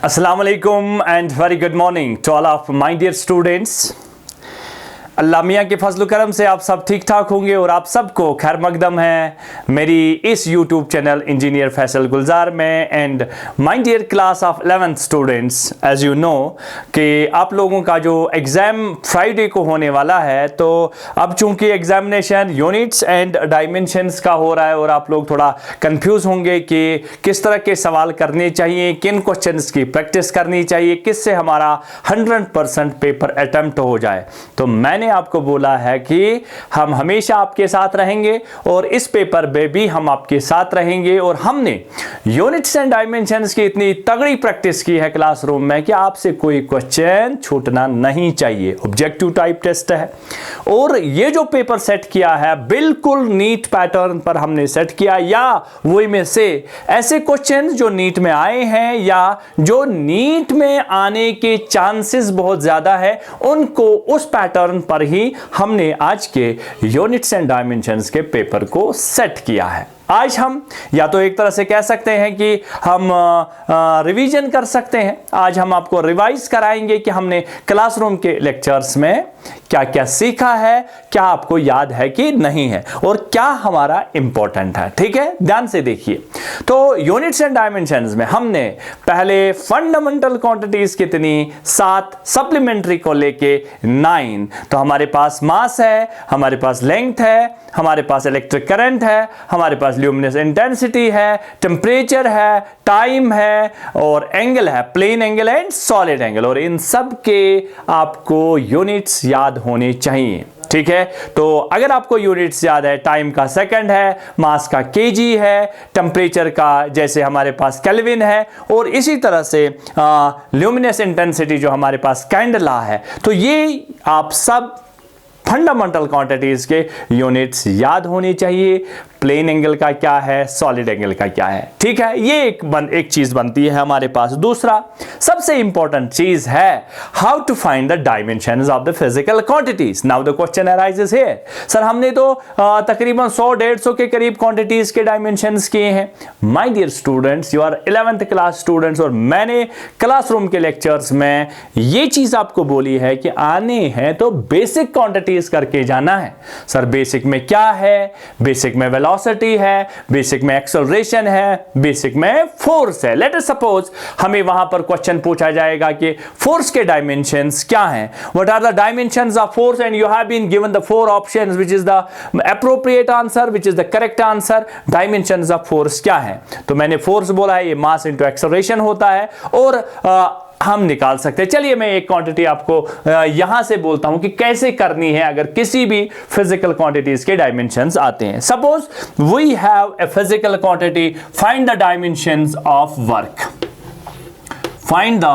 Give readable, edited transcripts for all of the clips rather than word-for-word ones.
Assalamu alaikum and very good morning to all of my dear students. अल्लाह मियाँ के फजल करम से आप सब ठीक ठाक होंगे और आप सबको खैर मकदम है मेरी इस YouTube channel engineer Faisal Gulzar में। And my dear class of 11th students, as you know कि आप लोगों का जो एग्ज़ाम फ्राइडे को होने वाला है, तो अब चूंकि एग्जामिनेशन यूनिट्स एंड डायमेंशंस का हो रहा है और आप लोग थोड़ा कंफ्यूज होंगे कि किस तरह के सवाल करने चाहिए, किन क्वेश्चंस की प्रैक्टिस करनी चाहिए, किससे हमारा 100% पेपर अटेम्प्ट हो जाए। तो मैंने आपको बोला है कि हम हमेशा आपके साथ रहेंगे और इस पेपर में भी हम आपके साथ रहेंगे। और हमने यूनिट्स एंड डायमेंशंस की इतनी तगड़ी प्रैक्टिस की है क्लासरूम में कि आपसे कोई क्वेश्चन छूटना नहीं चाहिए। ऑब्जेक्टिव टाइप टेस्ट है और ये जो पेपर सेट किया है बिल्कुल नीट पैटर्न पर हमने सेट किया, या वही में से ऐसे क्वेश्चन जो नीट में आए हैं या जो नीट में आने के चांसेस बहुत ज्यादा है, उनको उस पैटर्न पर ही हमने आज के यूनिट्स एंड डायमेंशंस के पेपर को सेट किया है। आज हम या तो एक तरह से कह सकते हैं कि हम रिवीजन कर सकते हैं। आज हम आपको रिवाइज कराएंगे कि हमने क्लासरूम के लेक्चर्स में क्या क्या सीखा है, क्या आपको याद है कि नहीं है और क्या हमारा इंपॉर्टेंट है। ठीक है, ध्यान से देखिए। तो यूनिट्स एंड डायमेंशंस में हमने पहले फंडामेंटल क्वांटिटीज कितनी 7, सप्लीमेंट्री को लेके 9। तो हमारे पास मास है, हमारे पास लेंथ है, हमारे पास इलेक्ट्रिक करंट है, हमारे पास ल्यूमिनस इंटेंसिटी है, टेम्परेचर है, टाइम है और एंगल है, plane angle and solid angle. और इन सब के आपको यूनिट्स याद होने चाहिए। ठीक है, तो अगर आपको यूनिट्स याद है, टाइम का सेकंड है, मास का केजी है, टेम्परेचर का जैसे हमारे पास केल्विन है और इसी तरह से ल्यूमिनस इंटेंसिटी जो हमारे पास कैंडला है, तो ये आप सब फंडामेंटल क्वांटिटीज के यूनिट्स याद होनी चाहिए। प्लेन एंगल का क्या है, सॉलिड एंगल का क्या है। ठीक है, ये एक चीज बनती है हमारे पास। दूसरा सबसे इंपॉर्टेंट चीज है how to find the dimensions of the physical quantities. Now the question arises here, sir हमने तो तकरीबन 100-150 के करीब क्वांटिटीज के डायमेंशंस किए हैं। My dear students, you are 11th class students और मैंने क्लासरूम के लेक्चर्स में ये चीज आपको बोली है कि आने हैं तो बेसिक क्वांटिटीज करके जाना है। सर बेसिक में क्या है? बेसिक में वेलोसिटी है, बेसिक में एक्सेलरेशन है, बेसिक में फोर्स है। लेट अस सपोज हमें वहां पर क्वेश्चन पूछा जाएगा कि फोर्स के डायमेंशंस क्या हैं, what are the dimensions of force, and you have been given the 4 options which is the appropriate answer, which is the correct answer. Dimensions of force क्या है? तो मैंने फोर्स बोला है, ये मास इनटू एक्सेलरेशन होता है और हम निकाल सकते हैं। चलिए मैं एक क्वांटिटी आपको यहां से बोलता हूं कि कैसे करनी है अगर किसी भी फिजिकल क्वांटिटीज के डायमेंशंस आते हैं। Suppose we have a physical quantity, find the dimensions of work. Find the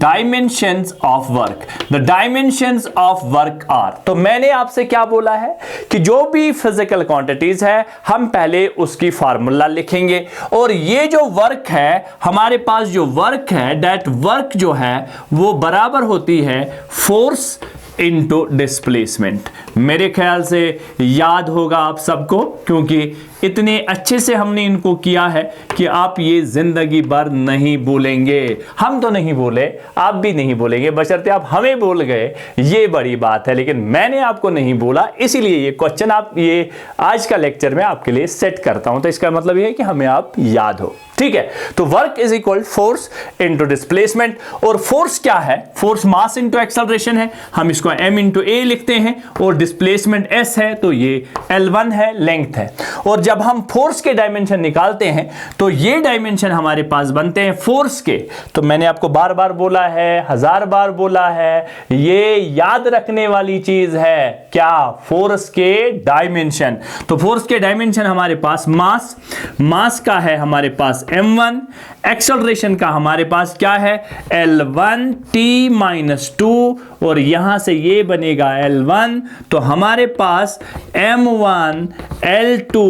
dimensions of work. The dimensions of work are, तो मैंने आपसे क्या बोला है कि जो भी फिजिकल क्वांटिटीज है हम पहले उसकी फार्मूला लिखेंगे और ये जो वर्क है हमारे पास, जो वर्क है दैट वर्क जो है वो बराबर होती है फोर्स इनटू डिस्प्लेसमेंट। मेरे ख्याल से याद होगा आप सबको, क्योंकि इतने अच्छे से हमने इनको किया है कि आप ये जिंदगी भर नहीं भूलेंगे। हम तो नहीं बोले, आप भी नहीं बोलेंगे, बशर्ते आप हमें बोल गए, ये बड़ी बात है। लेकिन मैंने आपको नहीं बोला, इसीलिए ये क्वेश्चन आप ये आज का लेक्चर में आपके लिए सेट करता हूं। तो इसका मतलब ये है कि हमें आप याद हो। ठीक है, तो work is equal force into displacement. और फोर्स क्या है? फोर्स मास इनटू एक्सेलरेशन है, हम इसको m इनटू a लिखते हैं और डिस्प्लेसमेंट s है, तो ये L1 है, लेंथ है। और जब हम फोर्स के डायमेंशन निकालते हैं तो ये डायमेंशन हमारे पास बनते हैं फोर्स के। तो मैंने आपको बार बार बोला है, 1000 बार बोला है, ये याद रखने वाली चीज है। क्या? फोर्स के डायमेंशन। तो फोर्स के डायमेंशन हमारे पास मास का है हमारे पास m1, एक्सेलरेशन का हमारे पास क्या है L1 t-2 और यहां से ये बनेगा L1, तो हमारे पास m1 L2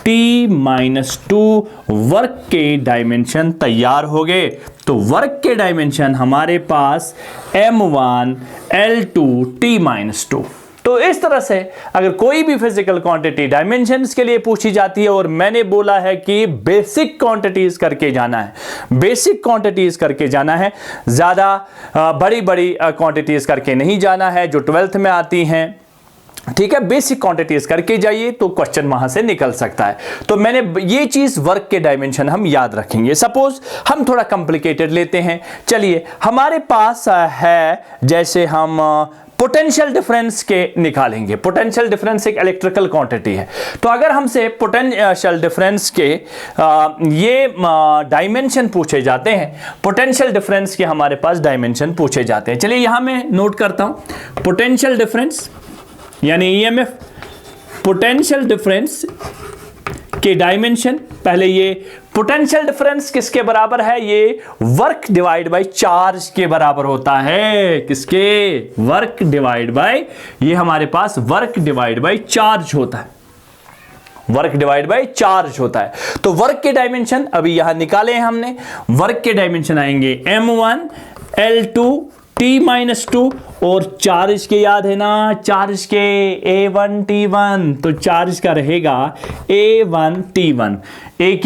t-2 वर्क के डायमेंशन तैयार हो गए। तो वर्क के डायमेंशन हमारे पास m1 L2 t-2। तो इस तरह से अगर कोई भी फिजिकल क्वांटिटी डायमेंशंस के लिए पूछी जाती है, और मैंने बोला है कि बेसिक क्वांटिटीज करके जाना है, बेसिक क्वांटिटीज करके जाना है, ज्यादा बड़ी बड़ी क्वांटिटीज करके नहीं जाना है जो 12th में आती हैं, ठीक है। बेसिक क्वांटिटीज करके जाइए तो क्वेश्चन वहां से निकल सकता है। तो मैंने ये चीज वर्क के डायमेंशन हम याद रखेंगे। सपोज हम थोड़ा कॉम्प्लिकेटेड लेते हैं, चलिए हमारे पास है, जैसे हम पोटेंशियल डिफरेंस के निकालेंगे। पोटेंशियल डिफरेंस एक इलेक्ट्रिकल क्वांटिटी है, तो अगर हमसे पोटेंशियल डिफरेंस के ये डायमेंशन पूछे जाते हैं, पोटेंशियल डिफरेंस के हमारे पास डायमेंशन पूछे जाते हैं। चलिए यहां मैं नोट करता हूं, पोटेंशियल डिफरेंस यानी ईएमएफ, पोटेंशियल डिफरेंस के डायमेंशन। पहले ये पोटेंशियल डिफरेंस किसके बराबर है, ये वर्क डिवाइड बाय चार्ज के बराबर होता है। किसके, वर्क डिवाइड बाय, ये हमारे पास वर्क डिवाइड बाय चार्ज होता है, वर्क डिवाइड बाय चार्ज होता है। तो वर्क के डायमेंशन अभी यहां निकाले हैं हमने। वर्क के डायमेंशन आएंगे m1 L2 T-2, और चार्ज के याद है ना, चार्ज के A1 T1, तो चार्ज का रहेगा A1 T1। ए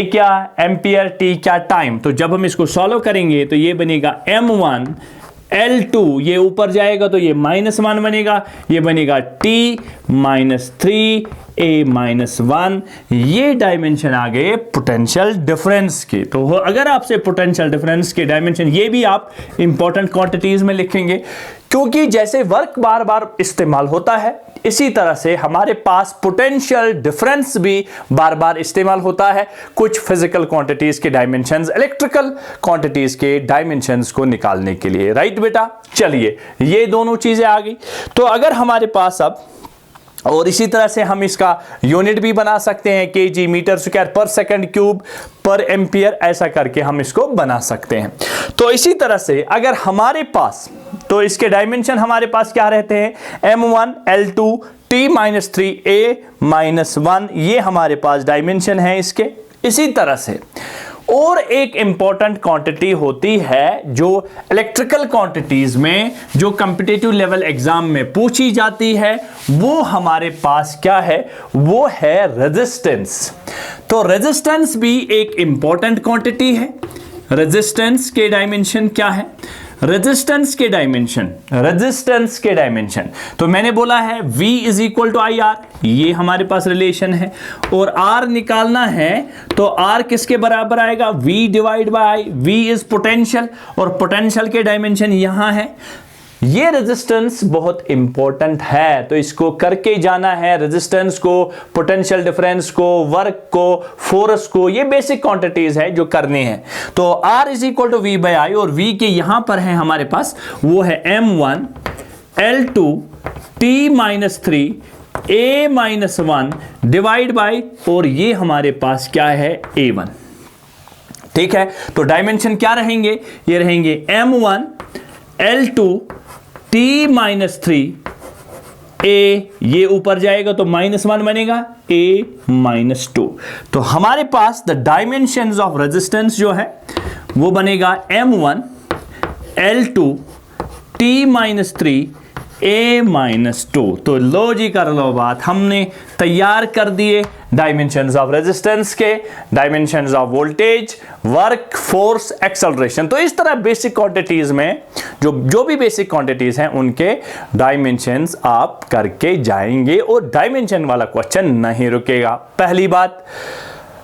क्या एम्पियर, टी क्या टाइम। तो जब हम इसको सॉल्व करेंगे तो ये बनेगा m1 L2, ये ऊपर जाएगा तो ये -1 बनेगा, ये बनेगा T-3 A-1। ये डायमेंशन आ गए पोटेंशियल डिफरेंस के। तो अगर आपसे पोटेंशियल डिफरेंस के डायमेंशन, ये भी आप इंपॉर्टेंट क्वांटिटीज में लिखेंगे, क्योंकि जैसे वर्क बार बार इस्तेमाल होता है, इसी तरह से हमारे पास पोटेंशियल डिफरेंस भी बार बार इस्तेमाल होता है कुछ फिजिकल क्वांटिटीज के डायमेंशंस, इलेक्ट्रिकल क्वांटिटीज के डायमेंशंस को निकालने के लिए। राइट बेटा, चलिए ये दोनों चीजें आ गई। तो अगर हमारे पास अब, और इसी तरह से हम इसका यूनिट भी बना सकते हैं, केजी, मीटर स्क्वायर, पर सेकंड क्यूब, पर एम्पियर, ऐसा करके हम इसको बना सकते हैं। तो इसी तरह से अगर हमारे पास, तो इसके डायमेंशन हमारे पास क्या रहते हैं, m1 L2 T-3 A-1, ये हमारे पास डायमेंशन है इसके। इसी तरह से और एक इंपॉर्टेंट क्वांटिटी होती है जो इलेक्ट्रिकल क्वांटिटीज में, जो कॉम्पिटिटिव लेवल एग्जाम में पूछी जाती है, वो हमारे पास क्या है, वो है रेजिस्टेंस। तो रेजिस्टेंस भी एक इंपॉर्टेंट क्वांटिटी है। रेजिस्टेंस के डायमेंशन क्या है, रेजिस्टेंस के डायमेंशन, तो मैंने बोला है V is equal to I R, ये हमारे पास रिलेशन है, और R निकालना है तो R किसके बराबर आएगा, V divide by I। V is potential, और पोटेंशियल के डायमेंशन यहां है। ये रेजिस्टेंस बहुत इंपॉर्टेंट है, तो इसको करके जाना है, रेजिस्टेंस को, पोटेंशियल डिफरेंस को, वर्क को, फोर्स को, ये बेसिक क्वांटिटीज है जो करनी है। तो R is equal to V by I, और V के यहां पर है हमारे पास, वो है m1 L2 T-3 A-1 divide by, और ये हमारे पास क्या है, A1। ठीक है, तो डायमेंशन क्या रहेंगे, ये रहेंगे m1 L2 T-3 A, ये ऊपर जाएगा तो -1 बनेगा, A-2। तो हमारे पास द डायमेंशंस ऑफ रेजिस्टेंस जो है वो बनेगा m1 L2 T-3 A-2। तो लो जी, कर लो बात, हमने तैयार कर दिए डायमेंशंस ऑफ रेजिस्टेंस के, dimensions of voltage, work, force, acceleration. तो इस तरह बेसिक क्वांटिटीज में जो भी बेसिक क्वांटिटीज हैं उनके डायमेंशंस आप करके जाएंगे, और डायमेंशन वाला क्वेश्चन नहीं रुकेगा। पहली बात,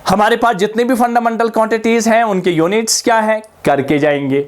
हमारे पास जितने भी फंडामेंटल क्वांटिटीज हैं उनके यूनिट्स क्या है, करके जाएंगे।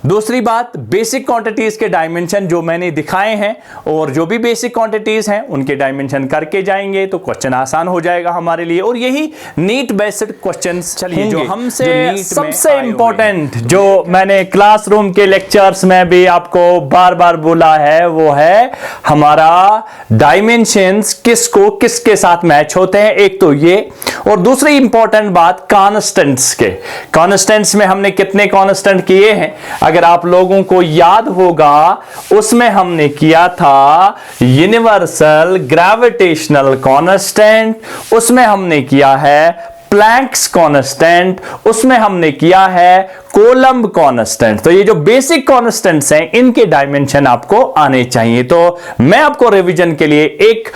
दूसरी बात, बेसिक क्वांटिटीज के डायमेंशन जो मैंने दिखाए हैं, और जो भी बेसिक क्वांटिटीज हैं उनके डायमेंशन करके जाएंगे, तो क्वेश्चन आसान हो जाएगा हमारे लिए। और यही नीट बेस्ड क्वेश्चंस चलिए जो हमसे सबसे इंपॉर्टेंट, जो मैंने क्लासरूम के लेक्चर्स में भी आपको बार बार बोला है, वो है हमारा डायमेंशंस किसको किसके साथ मैच होते हैं, एक तो ये, और दूसरी इंपॉर्टेंट बात कांस्टेंट्स के। कांस्टेंट्स में हमने कितने कांस्टेंट किए हैं, अगर आप लोगों को याद होगा, उसमें हमने किया था यूनिवर्सल ग्रेविटेशनल कांस्टेंट, उसमें हमने किया है प्लैंक्स कांस्टेंट, उसमें हमने किया है कोलम्ब कांस्टेंट। तो ये जो बेसिक कांस्टेंट्स हैं इनके डायमेंशन आपको आने चाहिए। तो मैं आपको रिवीजन के लिए एक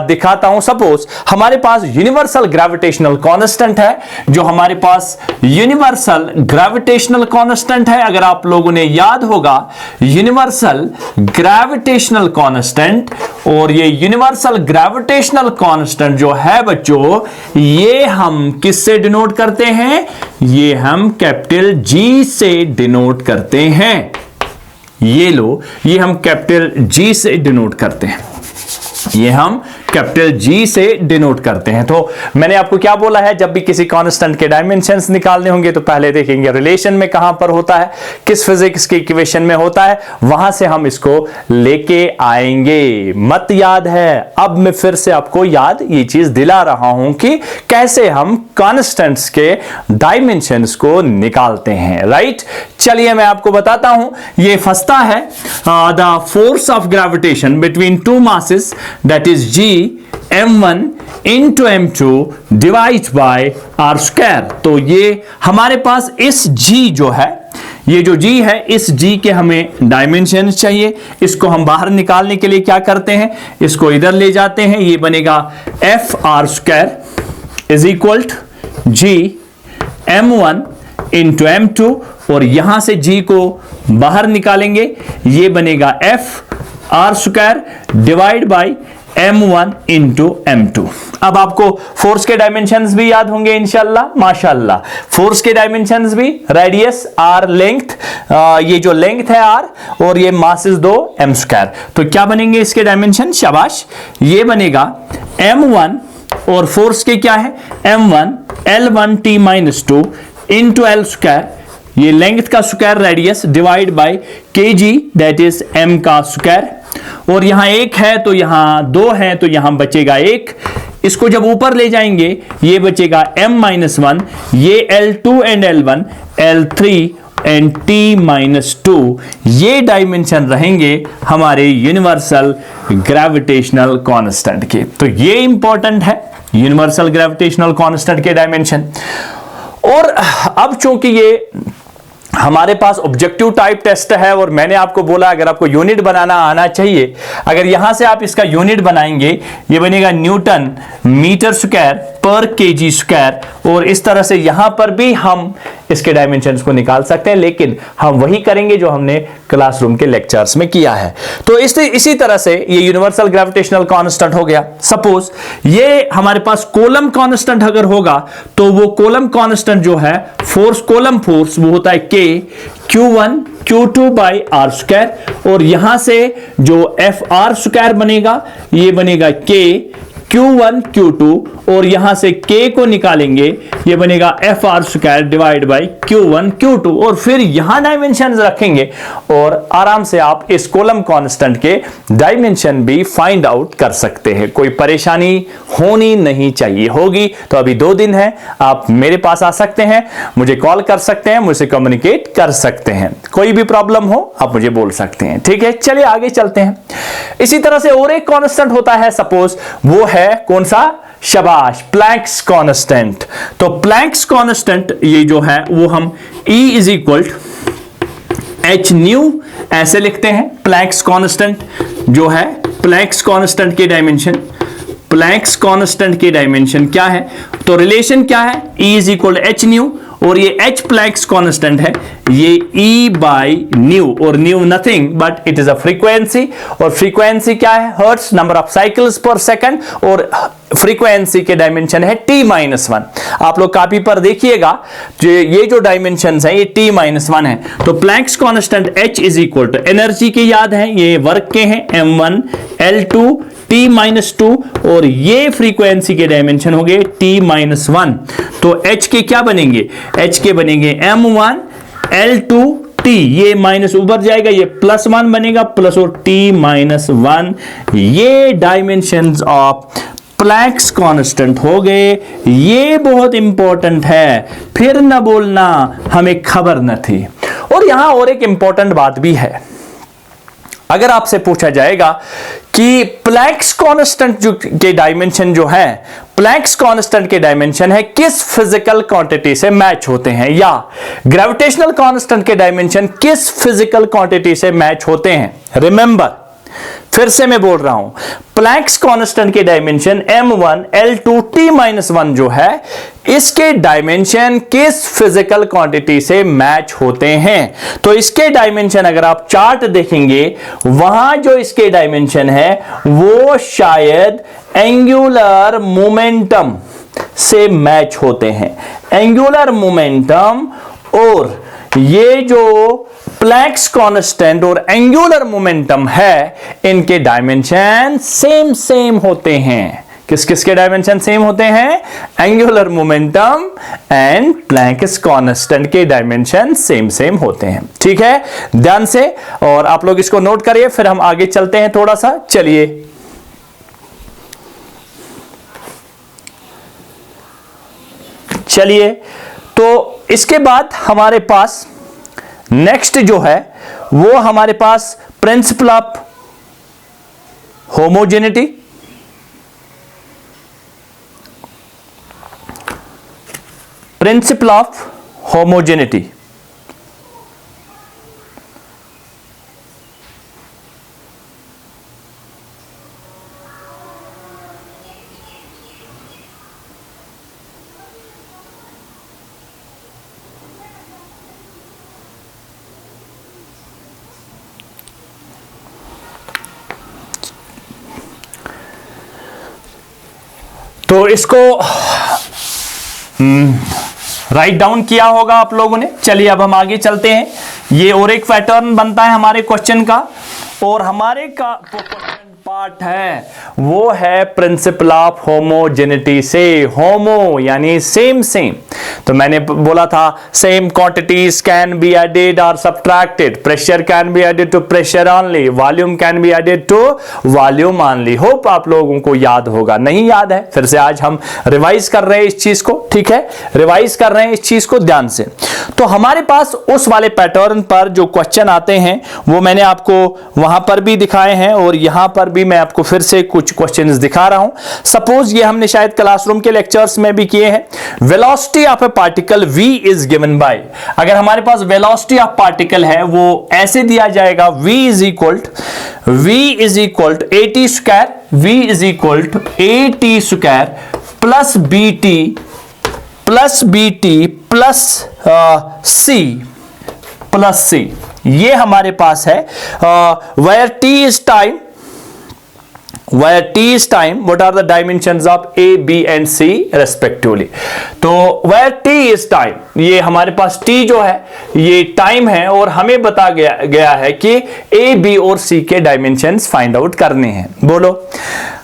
दिखाता हूं। सपोज हमारे पास यूनिवर्सल ग्रेविटेशनल कांस्टेंट है, जो हमारे पास यूनिवर्सल ग्रेविटेशनल कांस्टेंट है, अगर आप लोगों ने याद होगा यूनिवर्सल ग्रेविटेशनल कांस्टेंट, और ये यूनिवर्सल ग्रेविटेशनल कांस्टेंट जो है बच्चों, ये हम किससे डिनोट करते हैं? ये हम कैपिटल जी से डिनोट करते हैं। ये लो, ये हम कैपिटल जी से डिनोट करते हैं, ये हम कैपिटल जी से डिनोट करते हैं। तो मैंने आपको क्या बोला है, जब भी किसी कांस्टेंट के डायमेंशंस निकालने होंगे तो पहले देखेंगे रिलेशन में कहां पर होता है, किस फिजिक्स की इक्वेशन में होता है, वहां से हम इसको लेके आएंगे। मत याद है? अब मैं फिर से आपको याद ये चीज दिला रहा हूं कि कैसे हम कांस्टेंट्स के डायमेंशंस को निकालते हैं। राइट, चलिए मैं आपको बताता हूं। ये फंसता है the force of gravitation between two masses, that is G m1 into m2 divide by R square. तो ये हमारे पास इस g जो है, ये जो g है, इस g के हमें डायमेंशन चाहिए। इसको हम बाहर निकालने के लिए क्या करते हैं, इसको इधर ले जाते हैं। ये बनेगा F R square is equal to G m1 into m2, और यहां से g को बाहर निकालेंगे, ये बनेगा F R square divide by m1 into m2। अब आपको फोर्स के डायमेंशंस भी याद होंगे इंशाल्लाह, माशाल्लाह। फोर्स के डायमेंशंस भी, रेडियस r, लेंथ, ये जो लेंथ है r, और ये मासेस 2 m स्क्वायर। तो क्या बनेंगे इसके डायमेंशन? शाबाश, ये बनेगा m1, और फोर्स के क्या है m1 L1 t minus 2 into L square, ये लेंथ का square radius, divide by kg that is m का स्क्वायर। और यहां एक है तो यहां दो है तो यहां बचेगा एक, इसको जब ऊपर ले जाएंगे ये बचेगा m-1, ये L2 and L1, L3 and t-2, ये डायमेंशन रहेंगे हमारे यूनिवर्सल ग्रेविटेशनल कांस्टेंट के। तो ये इंपॉर्टेंट है, यूनिवर्सल ग्रेविटेशनल कांस्टेंट के डायमेंशन। और अब चूंकि ये हमारे पास ऑब्जेक्टिव टाइप टेस्ट है, और मैंने आपको बोला अगर आपको यूनिट बनाना आना चाहिए, अगर यहां से आप इसका यूनिट बनाएंगे, ये बनेगा न्यूटन मीटर स्क्वायर पर केजी स्क्वायर, और इस तरह से यहां पर भी हम इसके डायमेंशंस को निकाल सकते हैं, लेकिन हम वही करेंगे जो हमने क्लासरूम के लेक्चर्स में किया है। तो इसी तरह से ये यूनिवर्सल ग्रेविटेशनल कांस्टेंट हो गया। सपोज ये हमारे पास कोलम्ब कांस्टेंट अगर होगा, तो वो कोलम्ब कांस्टेंट जो है फोर्स, कोलम्ब फोर्स, वो होता है K Q1 Q2 by are square, और यहां से जो एफ आर स्क्वायर बनेगा, ये बनेगा K Q1 Q2, और यहां से K को निकालेंगे, ये बनेगा F R square divide by Q1 Q2, और फिर यहां डायमेंशन रखेंगे, और आराम से आप इस कोलम्ब कांस्टेंट के डायमेंशन भी फाइंड आउट कर सकते हैं। कोई परेशानी होनी नहीं चाहिए, होगी तो अभी 2 दिन है, आप मेरे पास आ सकते हैं, मुझे कॉल कर सकते हैं, मुझसे कम्युनिकेट कर सकते हैं, कोई भी प्रॉब्लम हो आप मुझे बोल सकते हैं। ठीक है, चलिए आगे चलते हैं। इसी तरह से और एक कांस्टेंट होता है, सपोज वो है कौन सा? शाबाश, प्लैंक्स कांस्टेंट। तो प्लैंक्स कांस्टेंट ये जो है वो हम E is equal H new ऐसे लिखते हैं। प्लैंक्स कांस्टेंट जो है, प्लैंक्स कांस्टेंट के डायमेंशन, प्लैंक्स कांस्टेंट के डायमेंशन क्या है? तो रिलेशन क्या है? E is equal H new, और ये H प्लैंक्स कांस्टेंट है, ये E बाई न्यू, और knew nothing but it is a frequency, और फ्रीक्वेंसी क्या है? हर्ट्ज, नंबर ऑफ साइकिल्स पर सेकंड, और फ्रीक्वेंसी के डायमेंशन है t-1। आप लोग कॉपी पर देखिएगा, ये जो डायमेंशन है ये t-1 है। तो Planck's constant H is equal to, energy के याद है, ये वर्क के हैं, m1 L2 t-2, और ये फ्रीक्वेंसी के डायमेंशन हो गए t-1। तो H के क्या बनेंगे? H के बनेंगे m1 L2 t, ये माइनस ऊपर जाएगा, ये +1 बनेगा, प्लस और t-1, ये डायमेंशंस ऑफ प्लैंक्स कांस्टेंट हो गए। ये बहुत इंपॉर्टेंट है, फिर ना बोलना हमें खबर न थी। और यहां और एक इंपॉर्टेंट बात भी है, अगर आपसे पूछा जाएगा कि प्लैंक्स कांस्टेंट के डायमेंशन जो है, प्लैंक्स कांस्टेंट के डायमेंशन है किस फिजिकल क्वांटिटी से मैच होते हैं, या ग्रेविटेशनल कांस्टेंट के डायमेंशन किस फिजिकल क्वांटिटी से मैच होते हैं। रिमेंबर, फिर से मैं बोल रहा हूं, प्लैंक्स कांस्टेंट के डायमेंशन m1 L2 T-1 जो है, इसके डायमेंशन किस फिजिकल क्वांटिटी से मैच होते हैं। तो इसके डायमेंशन अगर आप चार्ट देखेंगे, वहां जो इसके डायमेंशन है वो शायद एंगुलर मोमेंटम से मैच होते हैं। एंगुलर मोमेंटम और ये जो प्लैंक्स कांस्टेंट और एंगुलर मोमेंटम है, इनके डायमेंशन सेम होते हैं। किस किस के डायमेंशन सेम होते हैं? Angular momentum and Planck's constant के डायमेंशन सेम होते हैं। ठीक है, ध्यान से, और आप लोग इसको नोट करिए, फिर हम आगे चलते हैं थोड़ा सा। चलिए, तो इसके बाद हमारे पास नेक्स्ट जो है वो हमारे पास principle of homogeneity. Principle of homogeneity, तो इसको राइट डाउन किया होगा आप लोगों ने। चलिए अब हम आगे चलते हैं। ये और एक पैटर्न बनता है हमारे क्वेश्चन का, और हमारे का क्वेश्चन पार्ट है वो है प्रिंसिपल ऑफ होमोजेनिटी से। होमो यानी सेम। तो मैंने बोला था same quantities can be added और subtracted, pressure can be added to pressure only, volume can be added to volume only. Hope आप लोगों को याद होगा, नहीं याद है फिर से आज हम रिवाइज कर रहे हैं इस चीज को। ठीक है, रिवाइज कर रहे हैं इस चीज को ध्यान से। तो हमारे पास उस वाले पैटर्न पर जो क्वेश्चन आते हैं वो मैंने आपको वहां पर भी दिखाए हैं, और यहां पर भी मैं आपको फिर से कुछ क्वेश्चंस दिखा रहा हूं। सपोज ये हमने शायद क्लासरूम के लेक्चर्स में भी किए हैं। Velocity of A particle v is given by, अगर हमारे पास वेलोसिटी ऑफ पार्टिकल है वो ऐसे दिया जाएगा, v is equal to at square, v is equal to at square plus bt plus c। ये हमारे पास है where t is time, what are the dimensions of A, B and C respectively। तो where t is time, ये हमारे पास t जो है ये time है, और हमें बता गया है कि A, B और C के डायमेंशंस फाइंड आउट करने हैं। बोलो,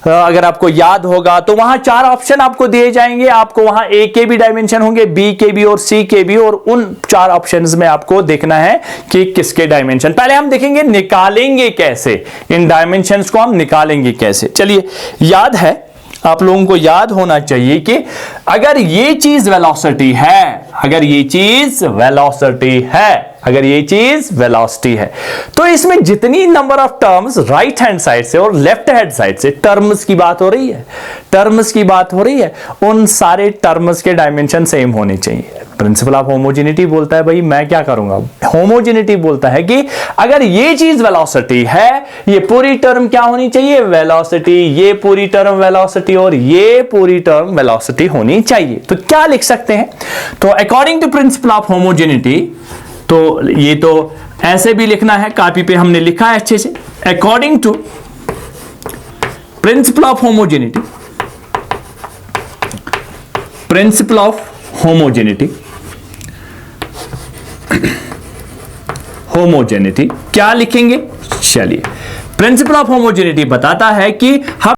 अगर आपको याद होगा तो वहां 4 ऑप्शन आपको दिए जाएंगे। आपको वहां A के भी डायमेंशन होंगे, B के भी और C के भी, और उन 4 ऑप्शंस में आपको देखना है कि किसके डायमेंशन। पहले हम देखेंगे निकालेंगे कैसे, इन डायमेंशंस को हम निकालेंगे कैसे। चलिए, याद है, आप लोगों को याद होना चाहिए कि अगर ये चीज वेलोसिटी है, अगर ये चीज वेलोसिटी है, तो इसमें जितनी number of terms right hand side से और लेफ्ट हैंड साइड से टर्म्स की बात हो रही है, उन सारे टर्म्स के डायमेंशन सेम होने चाहिए। प्रिंसिपल ऑफ होमोजेनिटी बोलता है, भाई मैं क्या करूंगा, होमोजेनिटी बोलता है कि अगर ये चीज वेलोसिटी है, ये पूरी टर्म क्या होनी चाहिए, वेलोसिटी, ये पूरी टर्म वेलोसिटी और ये पूरी टर्म वेलोसिटी होनी चाहिए। तो क्या लिख सकते हैं, तो according to principle of homogeneity, तो ये तो ऐसे भी लिखना है, कॉपी पे हमने लिखा है अच्छे से। According to principle of homogeneity, principle of homogeneity, homogeneity क्या लिखेंगे, चलिए प्रिंसिपल ऑफ होमोजेनिटी बताता है कि हम,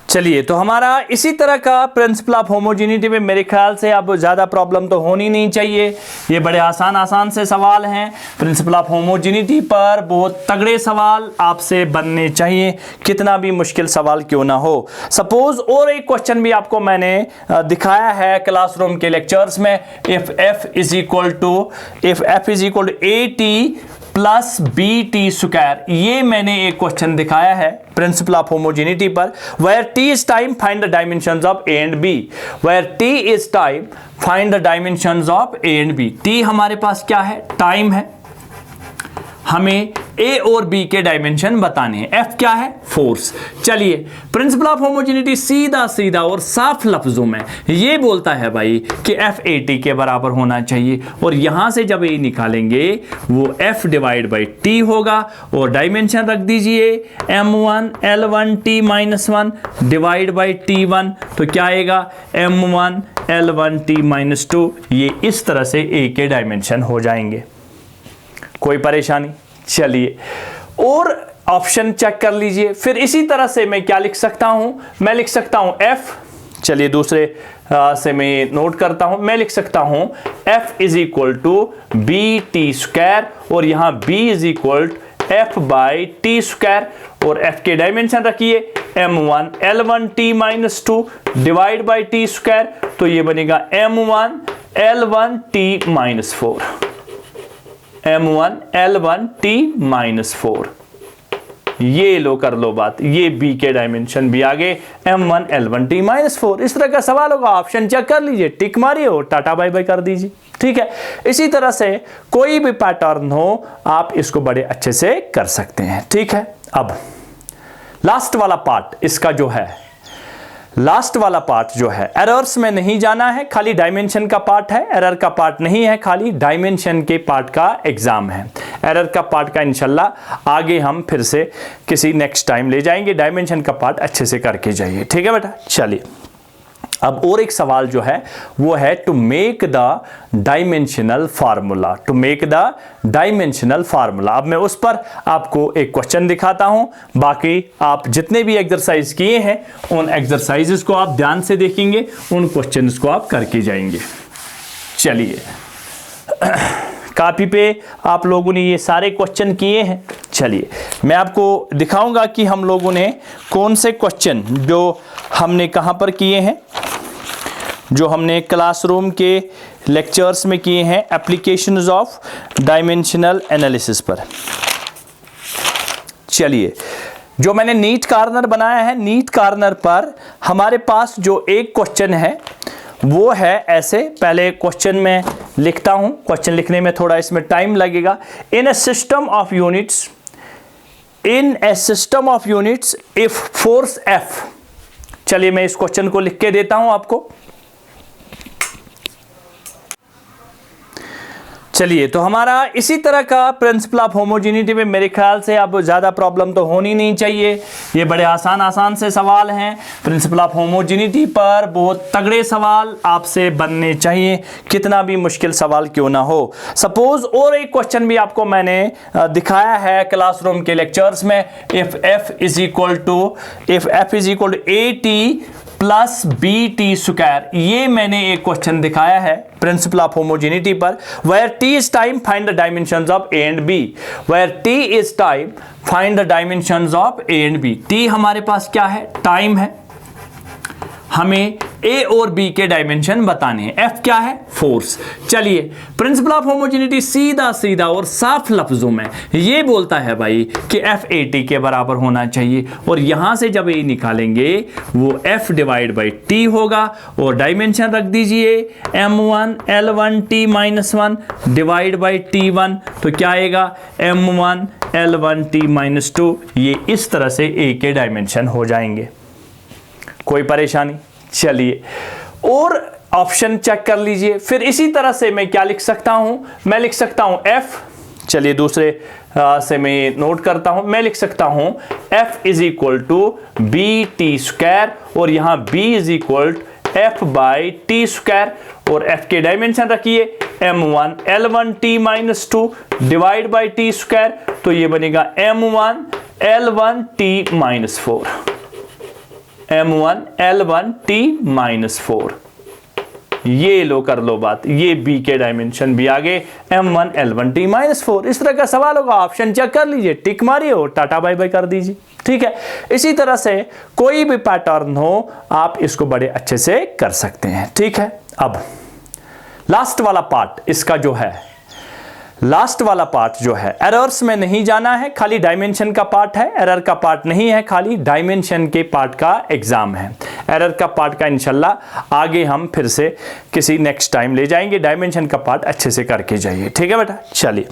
चलिए तो हमारा इसी तरह का प्रिंसिपल ऑफ होमोजेनिटी में मेरे ख्याल से अब ज़्यादा प्रॉब्लम तो होनी नहीं चाहिए। ये बड़े आसान से सवाल हैं। प्रिंसिपल ऑफ होमोजेनिटी पर बहुत तगड़े सवाल आपसे बनने चाहिए, कितना भी मुश्किल सवाल क्यों ना हो। सपोज और एक क्वेश्चन भी आपको मैंने दिखाया है क्लासरूम के लेक्चर्स में, if f is equal to at plus B T square, ये मैंने एक क्वेश्चन दिखाया है प्रिंसिपल ऑफ होमोजेनिटी पर। Where T is time find the dimensions of A and B. Where T is time find the dimensions of A and B. T हमारे पास क्या है, टाइम है, हमें ए और बी के डायमेंशन बताने हैं। एफ क्या है, फोर्स। चलिए प्रिंसिपल ऑफ होमोजेनिटी सीधा सीधा और साफ लफ्जों में ये बोलता है भाई कि एफ ए टी के बराबर होना चाहिए, और यहां से जब ए निकालेंगे वो एफ डिवाइड बाई टी होगा, और डायमेंशन रख दीजिए m1 l1 t minus 1 divide by t1, तो क्या आएगा m1 l1 t माइनस 2। ये इस तरह से ए के डायमेंशन हो जाएंगे। कोई परेशानी? चलिए और ऑप्शन चेक कर लीजिए। फिर इसी तरह से मैं क्या लिख सकता हूं, मैं लिख सकता हूं एफ, चलिए दूसरे से मैं नोट करता हूं, मैं लिख सकता हूं F is equal to B T square, और यहां B is equal F by T square, और एफ के डायमेंशन रखिए m1 l1 t minus 2 divide by T square, तो ये बनेगा m1 l1 t minus 4, m1 l1 t minus 4। ये लो कर लो बात, ये b के डायमेंशन भी आगे m1 l1 t माइनस 4। इस तरह का सवाल होगा, ऑप्शन चेक कर लीजिए, टिक मारिए और टाटा बाय बाय कर दीजिए। ठीक है, इसी तरह से कोई भी पैटर्न हो आप इसको बड़े अच्छे से कर सकते हैं। ठीक है, अब लास्ट वाला पार्ट इसका जो है, लास्ट वाला पार्ट जो है, एरर्स में नहीं जाना है, खाली डायमेंशन का पार्ट है, एरर का पार्ट नहीं है, खाली डायमेंशन के पार्ट का एग्जाम है। एरर का पार्ट का इंशाल्लाह आगे हम फिर से किसी नेक्स्ट टाइम ले जाएंगे, डायमेंशन का पार्ट अच्छे से करके जाइए। ठीक है बेटा, चलिए अब और एक सवाल जो है वो है to make the dimensional formula, to make the dimensional formula. अब मैं उस पर आपको एक क्वेश्चन दिखाता हूं, बाकी आप जितने भी एक्सरसाइज किए हैं उन एक्सरसाइजेस को आप ध्यान से देखेंगे, उन क्वेश्चंस को आप करके जाएंगे। चलिए कॉपी पे आप लोगों ने ये सारे क्वेश्चन किए हैं। चलिए मैं आपको दिखाऊंगा कि हम लोगों ने कौन से क्वेश्चन जो हमने कहां पर किए हैं, जो हमने क्लासरूम के लेक्चर्स में किए हैं एप्लीकेशंस ऑफ डायमेंशनल एनालिसिस पर। चलिए जो मैंने नीट कॉर्नर बनाया है, नीट कॉर्नर पर हमारे पास जो एक क्वेश्चन है वो है ऐसे, पहले क्वेश्चन में लिखता हूं, क्वेश्चन लिखने में थोड़ा इसमें टाइम लगेगा। In a system of units, in a system of units if force F, चलिए मैं इस क्वेश्चन को लिख के देता हूं आपको। चलिए तो हमारा इसी तरह का प्रिंसिपल ऑफ होमोजेनिटी में मेरे ख्याल से अब ज़्यादा प्रॉब्लम तो होनी नहीं चाहिए। ये बड़े आसान से सवाल हैं प्रिंसिपल ऑफ होमोजेनिटी पर, बहुत तगड़े सवाल आपसे बनने चाहिए, कितना भी मुश्किल सवाल क्यों ना हो। सपोज और एक क्वेश्चन भी आपको मैंने दिखाया है क्लासरूम के लेक्चर्स में, if F is equal to A T plus B T square, ये मैंने एक क्वेश्चन दिखाया है प्रिंसिपल ऑफ होमोजेनिटी पर। Where T is time find the dimensions of A and B. Where T is time find the dimensions of A and B. T हमारे पास क्या है, टाइम है, हमें ए और बी के डायमेंशन बताने हैं। एफ क्या है, फोर्स। चलिए प्रिंसिपल ऑफ होमोजेनिटी सीधा सीधा और साफ लफ्जों में ये बोलता है भाई कि एफ ए टी के बराबर होना चाहिए, और यहां से जब ए निकालेंगे वो एफ डिवाइड बाई टी होगा, और डायमेंशन रख दीजिए m1 l1 t minus 1 divide by t1, तो क्या आएगा m1 l1 t माइनस 2। ये इस तरह से ए के डायमेंशन हो जाएंगे। कोई परेशानी? चलिए और ऑप्शन चेक कर लीजिए। फिर इसी तरह से मैं क्या लिख सकता हूं, मैं लिख सकता हूं एफ, चलिए दूसरे से मैं नोट करता हूं, मैं लिख सकता हूं F is equal to B T square, और यहां B is equal F by T square, और एफ के डायमेंशन रखिए m1 l1 t minus 2 divide by T square, तो ये बनेगा m1 l1 t minus 4, m1 l1 t minus 4। ये लो कर लो बात, ये b के डायमेंशन भी आगे m1 l1 t माइनस 4। इस तरह का सवाल होगा, ऑप्शन चेक कर लीजिए, टिक मारिए और टाटा बाय बाय कर दीजिए। ठीक है, इसी तरह से कोई भी पैटर्न हो आप इसको बड़े अच्छे से कर सकते हैं। ठीक है, अब लास्ट वाला पार्ट इसका जो है, लास्ट वाला पार्ट जो है एरर्स में नहीं जाना है, खाली डायमेंशन का पार्ट है, एरर का पार्ट नहीं है, खाली डायमेंशन के पार्ट का एग्जाम है। एरर का पार्ट का इंशाल्लाह आगे हम फिर से किसी नेक्स्ट टाइम ले जाएंगे, डायमेंशन का पार्ट अच्छे से करके जाइए, ठीक है बेटा। चलिए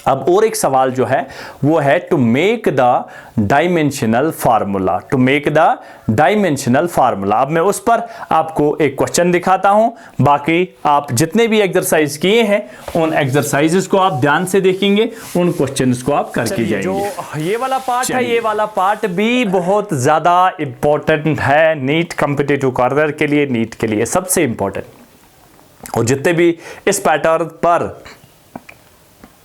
अब और एक सवाल जो है वो है to make the dimensional formula, to make the dimensional formula. अब मैं उस पर आपको एक क्वेश्चन दिखाता हूं, बाकी आप जितने भी एक्सरसाइज किए हैं उन एक्सरसाइजेस को आप ध्यान से देखेंगे, उन क्वेश्चंस को आप करके जाएंगे। जो ये वाला पार्ट है, ये वाला पार्ट भी बहुत ज्यादा इंपॉर्टेंट है नीट कॉम्पिटिटिव कॉर्नर के लिए, नीट के लिए सबसे इंपॉर्टेंट। और जितने भी इस पैटर्न पर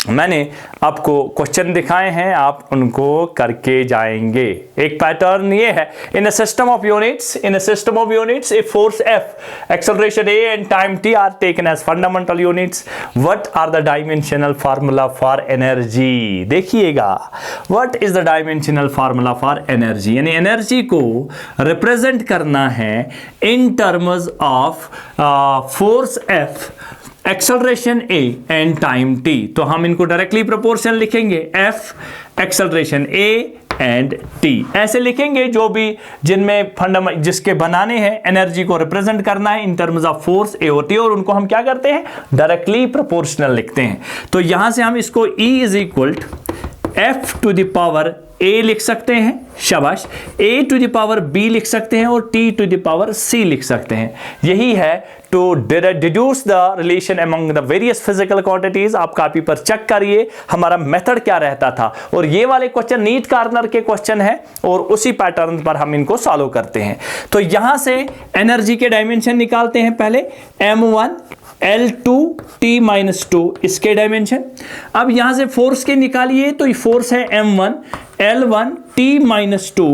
मैंने आपको क्वेश्चन दिखाए हैं आप उनको करके जाएंगे। एक पैटर्न ये है, in a system of units, in a system of units a force F, acceleration A and time T are taken as fundamental units, what are the dimensional formula for energy. देखिएगा, what is the dimensional formula for energy, यानी energy को represent करना है in terms of force F, acceleration A and time T। तो हम इनको directly proportional लिखेंगे, F acceleration A and T ऐसे लिखेंगे, जो भी जिनमें जिसके बनाने हैं एनर्जी को रिप्रेजेंट करना है in terms of force A और T, और उनको हम क्या करते हैं डायरेक्टली प्रोपोर्शनल लिखते हैं। तो यहां से हम इसको E is equal F to the power A लिख सकते हैं, शाबाश, A to the power B लिख सकते हैं और T to the power C लिख सकते हैं। यही है to deduce the relation among the various physical quantities. आप कॉपी पर चेक करिए हमारा मेथड क्या रहता था, और ये वाले क्वेश्चन नीट कॉर्नर के क्वेश्चन है और उसी पैटर्न पर हम इनको सॉल्व करते हैं। तो यहां से एनर्जी के डायमेंशन निकालते हैं, पहले M1 L2 T-2 इसके डायमेंशन। अब यहां से फोर्स के निकालिए, तो ये फोर्स है M1 L1 T-2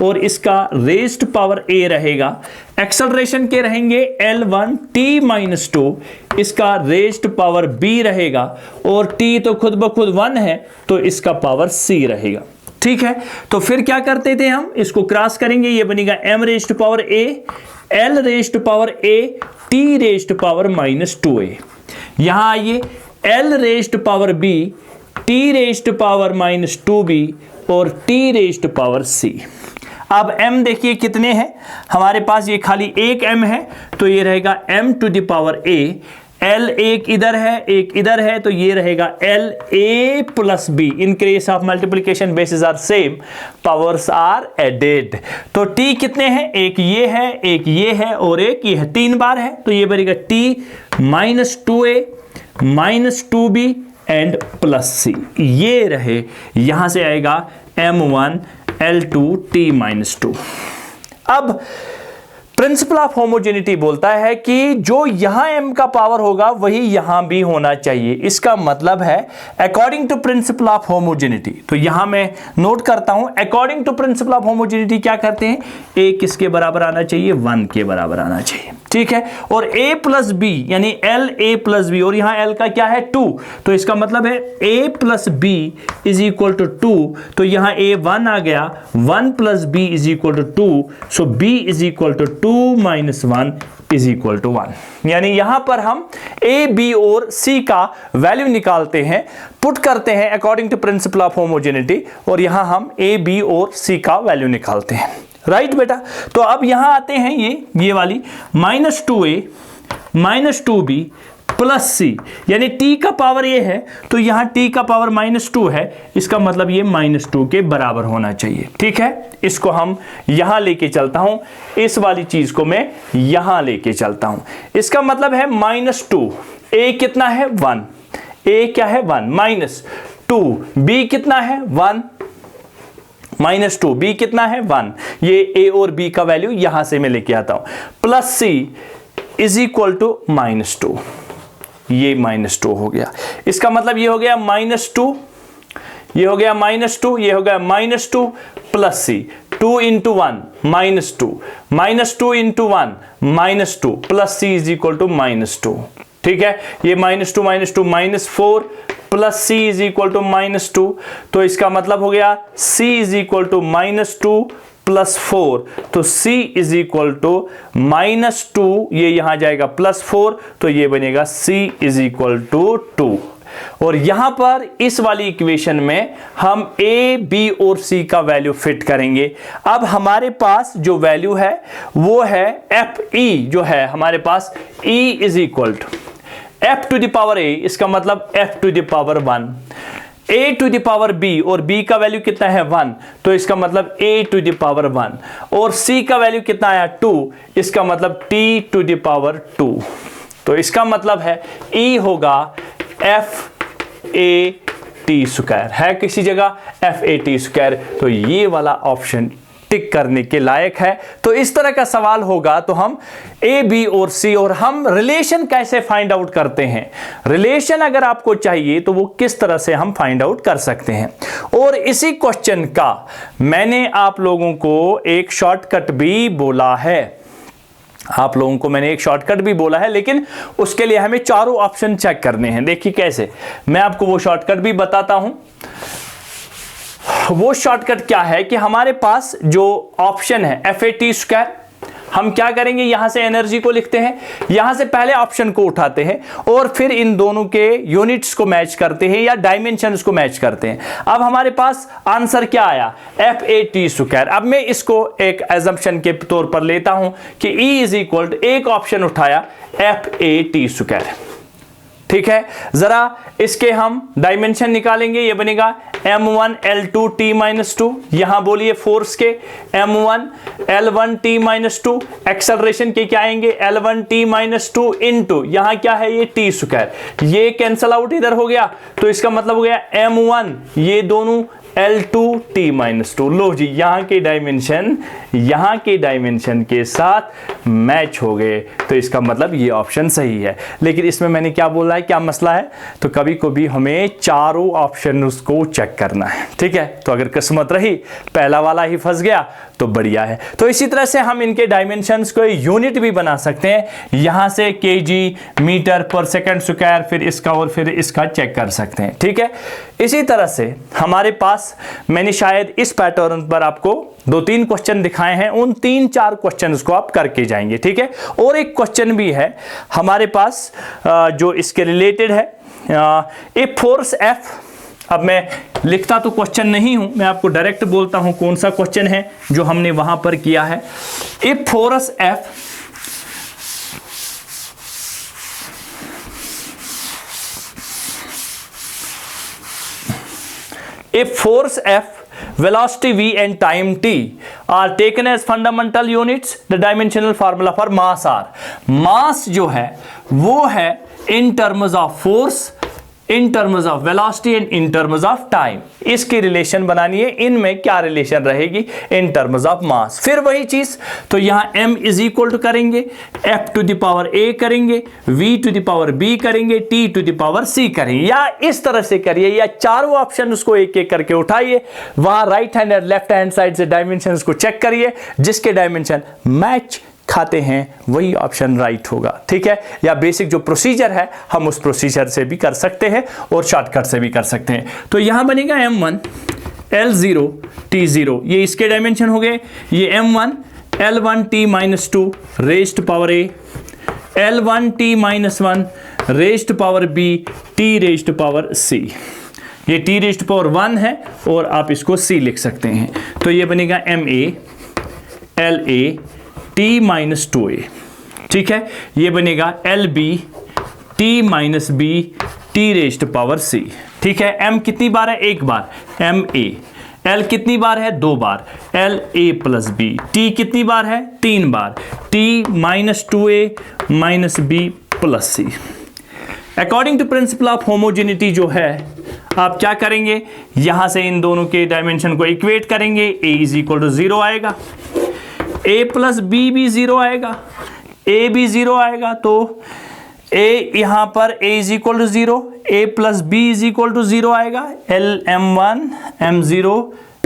और इसका रेज्ड पावर A रहेगा। एक्सेलरेशन के रहेंगे L1 T-2, इसका रेज्ड पावर B रहेगा, और T तो खुद ब खुद 1 है तो इसका पावर C रहेगा। ठीक है, तो फिर क्या करते थे हम, इसको क्रॉस करेंगे, ये बनेगा M raised power A, L raised power A, T raised power -2A। यहां आइए, L raised power B, T raised power -2B और T रेज्ड पावर C। अब M देखिए कितने हैं हमारे पास, ये खाली एक M है तो ये रहेगा M to the power A, L एक इधर है एक इधर है तो ये रहेगा L A plus B। In case of multiplication bases are same, powers are added. तो T कितने हैं, एक ये है एक ये है और एक ये है, 3 बार है तो ये बनेगा T -2A -2B and plus C। ये रहे, यहां से आएगा M1 L2 T-2। अब प्रिंसिपल ऑफ होमोजेनिटी बोलता है कि जो यहां m का पावर होगा वही यहां भी होना चाहिए। इसका मतलब है according to principle of homogeneity, तो यहां मैं नोट करता हूं according to principle of homogeneity क्या करते हैं, a किसके बराबर आना चाहिए, 1 के बराबर आना चाहिए। ठीक है, और a प्लस b यानी L A प्लस B, और यहां L का क्या है 2, तो इसका मतलब है a plus B is equal to 2, तो यहां a 1 आ गया, 1 plus B is equal to 2, so B is equal to 2 minus 1 is equal to 1। यानी यहां पर हम A, B और C का वैल्यू निकालते हैं, पुट करते हैं according to principle of homogeneity, और यहां हम A, B और C का वैल्यू निकालते हैं। राइट बेटा, तो अब यहां आते हैं ये वाली -2A -2B प्लस C, यानी T का पावर ये है तो यहां T का पावर -2 है, इसका मतलब ये -2 के बराबर होना चाहिए। ठीक है, इसको हम यहां लेके चलता हूं, इस वाली चीज को मैं यहां लेके चलता हूं। इसका मतलब है -2, A कितना है 1, A क्या है 1 -2, B कितना है 1 -2, B कितना है 1, ये A और B का वैल्यू यहां से मैं लेके आता हूं, plus C is equal to -2, ये -2 हो गया। इसका मतलब ये हो गया -2, ये हो गया -2, ये हो गया -2 plus C, 2 into 1 -2, -2 into 1 -2 plus C is equal to -2। ठीक है, ये -2 -2 -4 plus C is equal to -2, तो इसका मतलब हो गया C is equal to -2 plus 4, तो C इज इक्वल टू -2, ये यहां जाएगा +4, तो ये बनेगा C इज इक्वल टू 2। और यहां पर इस वाली इक्वेशन में हम ए, बी और सी का वैल्यू फिट करेंगे। अब हमारे पास जो वैल्यू है वो है एफ ई, जो है हमारे पास E is equal to F to the power A, इसका मतलब F to the power 1, a to the power b, और b का वैल्यू कितना है 1, तो इसका मतलब a टू द पावर 1, और c का वैल्यू कितना आया 2, इसका मतलब t टू द पावर 2। तो इसका मतलब है e होगा f a t स्क्वायर, है किसी जगह f a t स्क्वायर, तो ये वाला ऑप्शन टिक करने के लायक है। तो इस तरह का सवाल होगा तो हम ए, बी और सी, और हम रिलेशन कैसे फाइंड आउट करते हैं, रिलेशन अगर आपको चाहिए तो वो किस तरह से हम फाइंड आउट कर सकते हैं। और इसी क्वेश्चन का मैंने आप लोगों को एक शॉर्टकट भी बोला है, आप लोगों को मैंने एक शॉर्टकट भी बोला है, लेकिन उसके लिए हमें चारों ऑप्शन चेक करने हैं। देखिए कैसे, मैं आपको वो शॉर्टकट भी बताता हूं। वो शॉर्टकट क्या है कि हमारे पास जो ऑप्शन है एफ ए टी स्क्वायर, हम क्या करेंगे, यहां से एनर्जी को लिखते हैं, यहां से पहले ऑप्शन को उठाते हैं और फिर इन दोनों के यूनिट्स को मैच करते हैं या डायमेंशंस को मैच करते हैं। अब हमारे पास आंसर क्या आया, एफ ए टी स्क्वायर। अब मैं इसको एक एजम्पशन के तौर पर लेता हूं कि E इज इक्वल टू, एक ऑप्शन उठाया एफ ए टी स्क्वायर, ठीक है। जरा इसके हम डायमेंशन निकालेंगे, ये बनेगा m1 L2 T माइनस 2, यहां बोलिए फोर्स के m1 L1 T minus 2, acceleration के क्या आएंगे L1 T माइनस 2 इंटू यहां क्या है ये T स्क्वायर, ये कैंसल आउट इधर हो गया, तो इसका मतलब हो गया m1 ये दोनों L2 T माइनस 2। लो जी, यहां के डायमेंशन के साथ मैच हो गए, तो इसका मतलब ये ऑप्शन सही है। लेकिन इसमें मैंने क्या बोला है, क्या मसला है, तो कभी कभी हमें चारों ऑप्शन उसको चेक करना है, ठीक है। तो अगर किस्मत रही पहला वाला ही फंस गया तो बढ़िया है। तो इसी तरह से हम इनके डायमेंशंस को यूनिट भी बना सकते हैं, यहां से केजी, मीटर पर सेकंड स्क्वायर, फिर इसका और फिर इसका चेक कर सकते हैं, ठीक है। इसी तरह से हमारे पास मैंने शायद इस पैटर्न पर आपको 2-3 क्वेश्चन दिखाए हैं, उन 3-4 क्वेश्चंस को आप करके जाएंगे, ठीक है। और एक क्वेश्चन भी है हमारे पास जो इसके रिलेटेड है, ए फोर्स एफ। अब मैं लिखता तो क्वेश्चन नहीं हूं, मैं आपको डायरेक्ट बोलता हूं कौन सा क्वेश्चन है जो हमने वहां पर किया है। A force F If force F, velocity v and time t are taken as fundamental units, the dimensional formula for mass are, mass जो है वो है in terms of force, in terms of velocity and in terms of time. इसकी relation बनानी है, इनमें क्या relation रहेगी, इन टर्म्स ऑफ मास। फिर वही चीज, तो यहां m इज इक्वल टू करेंगे f to the power a करेंगे, v to the power b करेंगे, t to the power c करेंगे, या इस तरह से करिए, या चारों ऑप्शन उसको एक एक करके उठाइए, वहां राइट हैंड और लेफ्ट हैंड साइड से डायमेंशन को चेक करिए, जिसके डायमेंशन मैच खाते हैं वही ऑप्शन राइट होगा, ठीक है। या बेसिक जो प्रोसीजर है हम उस प्रोसीजर से भी कर सकते हैं और शॉर्टकट से भी कर सकते हैं। तो यहां बनेगा m1 L0 T0, ये इसके डायमेंशन हो गए, ये m1 L1 T minus 2 raised power a, L1 T minus 1 raised power b, T raised power c, ये T रेज्ड पावर 1 है और आप इसको c लिख सकते हैं। तो ये बनेगा ma La T minus 2a, ठीक है। ये बनेगा LB T minus b T raised power c, ठीक है। m कितनी बार है, एक बार, ma। L कितनी बार है, 2 बार, La प्लस b। T कितनी बार है, 3 बार, T minus 2a minus b plus c। According to principle of homogeneity जो है, आप क्या करेंगे, यहां से इन दोनों के डायमेंशन को इक्वेट करेंगे, a इज इक्वल टू 0 आएगा, a प्लस b भी 0 आएगा, a भी 0 आएगा, तो a यहां पर a is equal to 0, a plus b is equal to 0 आएगा, L m1 m0,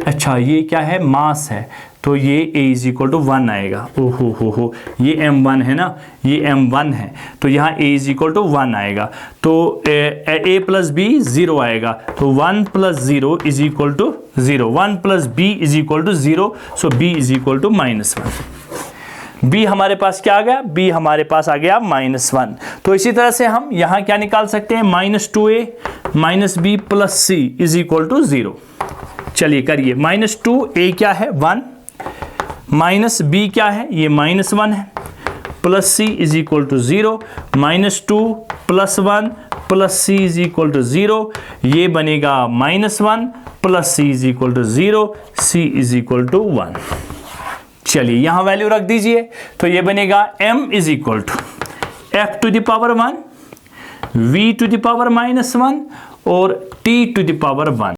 अच्छा ये क्या है, मास है, तो ये a इज इक्वल टू 1 आएगा। ओहो हो, ये m1 है ना, ये m1 है, तो यहाँ a इज इक्वल टू 1 आएगा, तो a प्लस b 0 आएगा, तो 1 plus 0 is equal to 0, 1 plus b is equal to 0, so b is equal to -1। b हमारे पास क्या आ गया, b हमारे पास आ गया -1। तो इसी तरह से हम यहां क्या निकाल सकते हैं, -2a -b + c is equal to 0। चलिए करिए, -2a क्या है 1, -b क्या है ये -1 है, plus c is equal to 0, -2 + 1 + c is equal to 0, ये बनेगा -1 + c is equal to 0, c is equal to 1। चलिए यहां वैल्यू रख दीजिए, तो ये बनेगा m is equal to f⁻1 v⁻−1 और t⁻1।